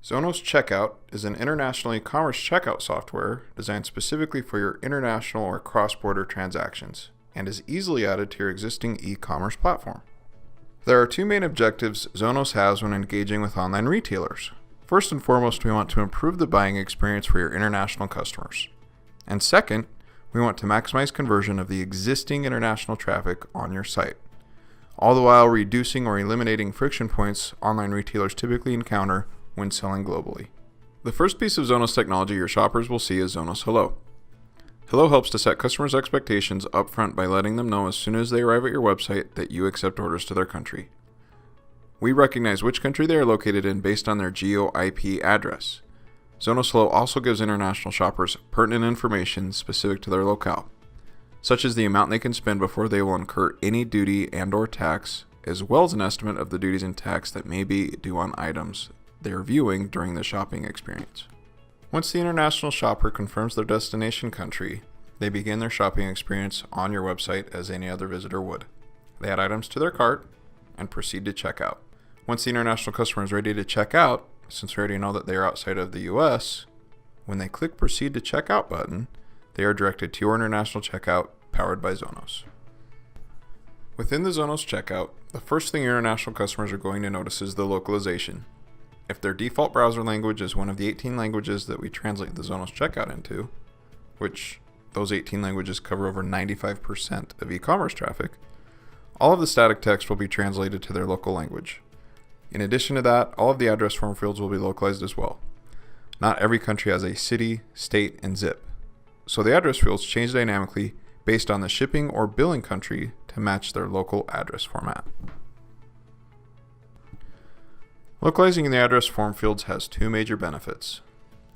Zonos Checkout is an international e-commerce checkout software designed specifically for your international or cross-border transactions and is easily added to your existing e-commerce platform. There are two main objectives Zonos has when engaging with online retailers. First and foremost, we want to improve the buying experience for your international customers. And second, we want to maximize conversion of the existing international traffic on your site, all the while reducing or eliminating friction points online retailers typically encounter when selling globally. The first piece of Zonos technology your shoppers will see is Zonos Hello. Hello helps to set customers' expectations upfront by letting them know as soon as they arrive at your website that you accept orders to their country. We recognize which country they are located in based on their geo-IP address. Zonos Hello also gives international shoppers pertinent information specific to their locale, such as the amount they can spend before they will incur any duty and/or tax, as well as an estimate of the duties and tax that may be due on items they are viewing during the shopping experience. Once the international shopper confirms their destination country, they begin their shopping experience on your website as any other visitor would. They add items to their cart and proceed to check out. Once the international customer is ready to check out, since we already know that they are outside of the US, when they click Proceed to Checkout button, they are directed to your international checkout powered by Zonos. Within the Zonos checkout, the first thing your international customers are going to notice is the localization. If their default browser language is one of the 18 languages that we translate the Zonos checkout into, which those 18 languages cover over 95% of e-commerce traffic, all of the static text will be translated to their local language. In addition to that, all of the address form fields will be localized as well. Not every country has a city, state, and zip, so the address fields change dynamically based on the shipping or billing country to match their local address format. Localizing the address form fields has two major benefits.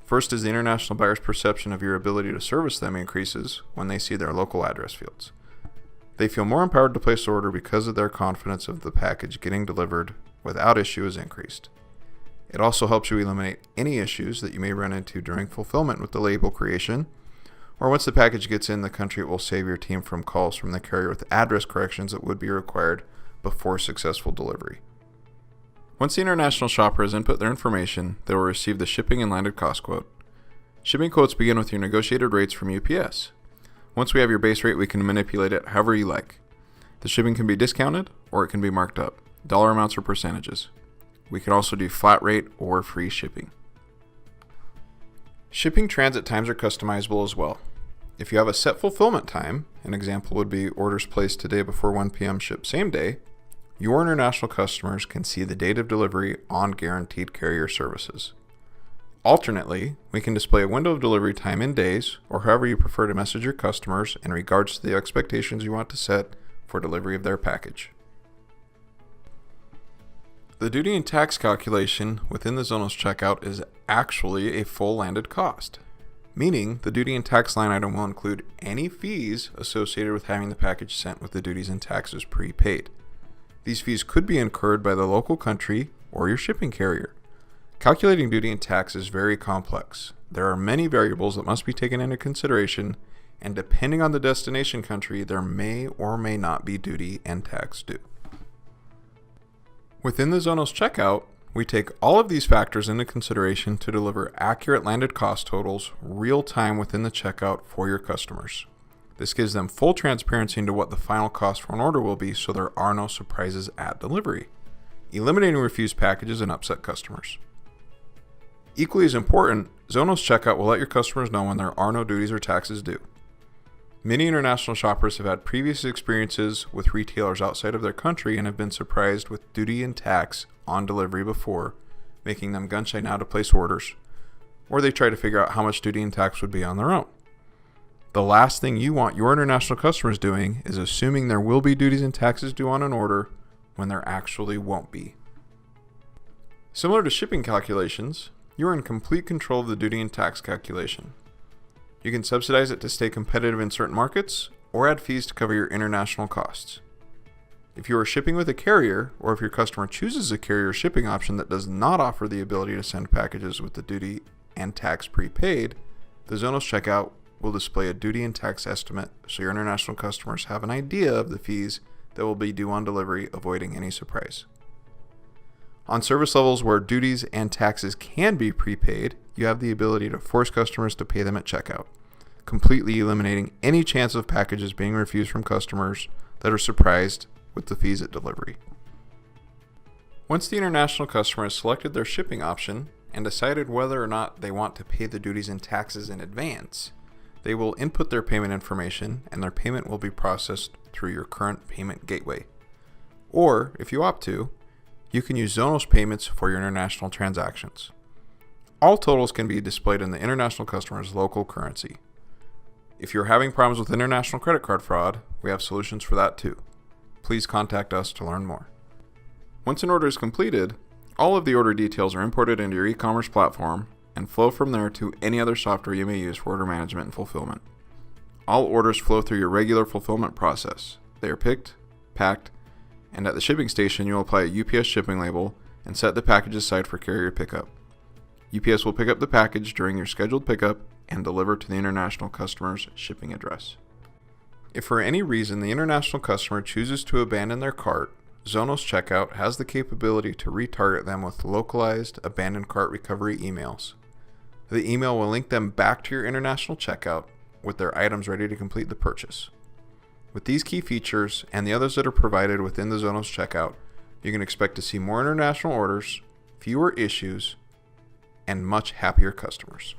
First is the international buyer's perception of your ability to service them increases when they see their local address fields. They feel more empowered to place the order because of their confidence of the package getting delivered without issue is increased. It also helps you eliminate any issues that you may run into during fulfillment with the label creation, or once the package gets in the country, it will save your team from calls from the carrier with address corrections that would be required before successful delivery. Once the international shopper has input their information, they will receive the shipping and landed cost quote. Shipping quotes begin with your negotiated rates from UPS. Once we have your base rate, we can manipulate it however you like. The shipping can be discounted or it can be marked up, dollar amounts or percentages. We can also do flat rate or free shipping. Shipping transit times are customizable as well. If you have a set fulfillment time, an example would be orders placed today before 1 p.m. ship same day, your international customers can see the date of delivery on guaranteed carrier services. Alternately, we can display a window of delivery time in days, or however you prefer to message your customers in regards to the expectations you want to set for delivery of their package. The duty and tax calculation within the Zonos checkout is actually a full landed cost, meaning the duty and tax line item will include any fees associated with having the package sent with the duties and taxes prepaid. These fees could be incurred by the local country or your shipping carrier. Calculating duty and tax is very complex. There are many variables that must be taken into consideration, and depending on the destination country, there may or may not be duty and tax due. Within the Zonos checkout, we take all of these factors into consideration to deliver accurate landed cost totals real time within the checkout for your customers. This gives them full transparency into what the final cost for an order will be, so there are no surprises at delivery, eliminating refused packages and upset customers. Equally as important, Zonos Checkout will let your customers know when there are no duties or taxes due. Many international shoppers have had previous experiences with retailers outside of their country and have been surprised with duty and tax on delivery before, making them gun shy now to place orders, or they try to figure out how much duty and tax would be on their own. The last thing you want your international customers doing is assuming there will be duties and taxes due on an order when there actually won't be. Similar to shipping calculations, you are in complete control of the duty and tax calculation. You can subsidize it to stay competitive in certain markets or add fees to cover your international costs. If you are shipping with a carrier, or if your customer chooses a carrier shipping option that does not offer the ability to send packages with the duty and tax prepaid, the Zonos checkout will display a duty and tax estimate so your international customers have an idea of the fees that will be due on delivery, avoiding any surprise. On service levels where duties and taxes can be prepaid, you have the ability to force customers to pay them at checkout, completely eliminating any chance of packages being refused from customers that are surprised with the fees at delivery. Once the international customer has selected their shipping option and decided whether or not they want to pay the duties and taxes in advance, they will input their payment information and their payment will be processed through your current payment gateway. Or, if you opt to, you can use Zonos payments for your international transactions. All totals can be displayed in the international customer's local currency. If you're having problems with international credit card fraud, we have solutions for that too. Please contact us to learn more. Once an order is completed, all of the order details are imported into your e-commerce platform and flow from there to any other software you may use for order management and fulfillment. All orders flow through your regular fulfillment process. They are picked, packed, and at the shipping station you will apply a UPS shipping label and set the package aside for carrier pickup. UPS will pick up the package during your scheduled pickup and deliver to the international customer's shipping address. If for any reason the international customer chooses to abandon their cart, Zonos Checkout has the capability to retarget them with localized abandoned cart recovery emails. The email will link them back to your international checkout with their items ready to complete the purchase. With these key features and the others that are provided within the Zonos Checkout, you can expect to see more international orders, fewer issues, and much happier customers.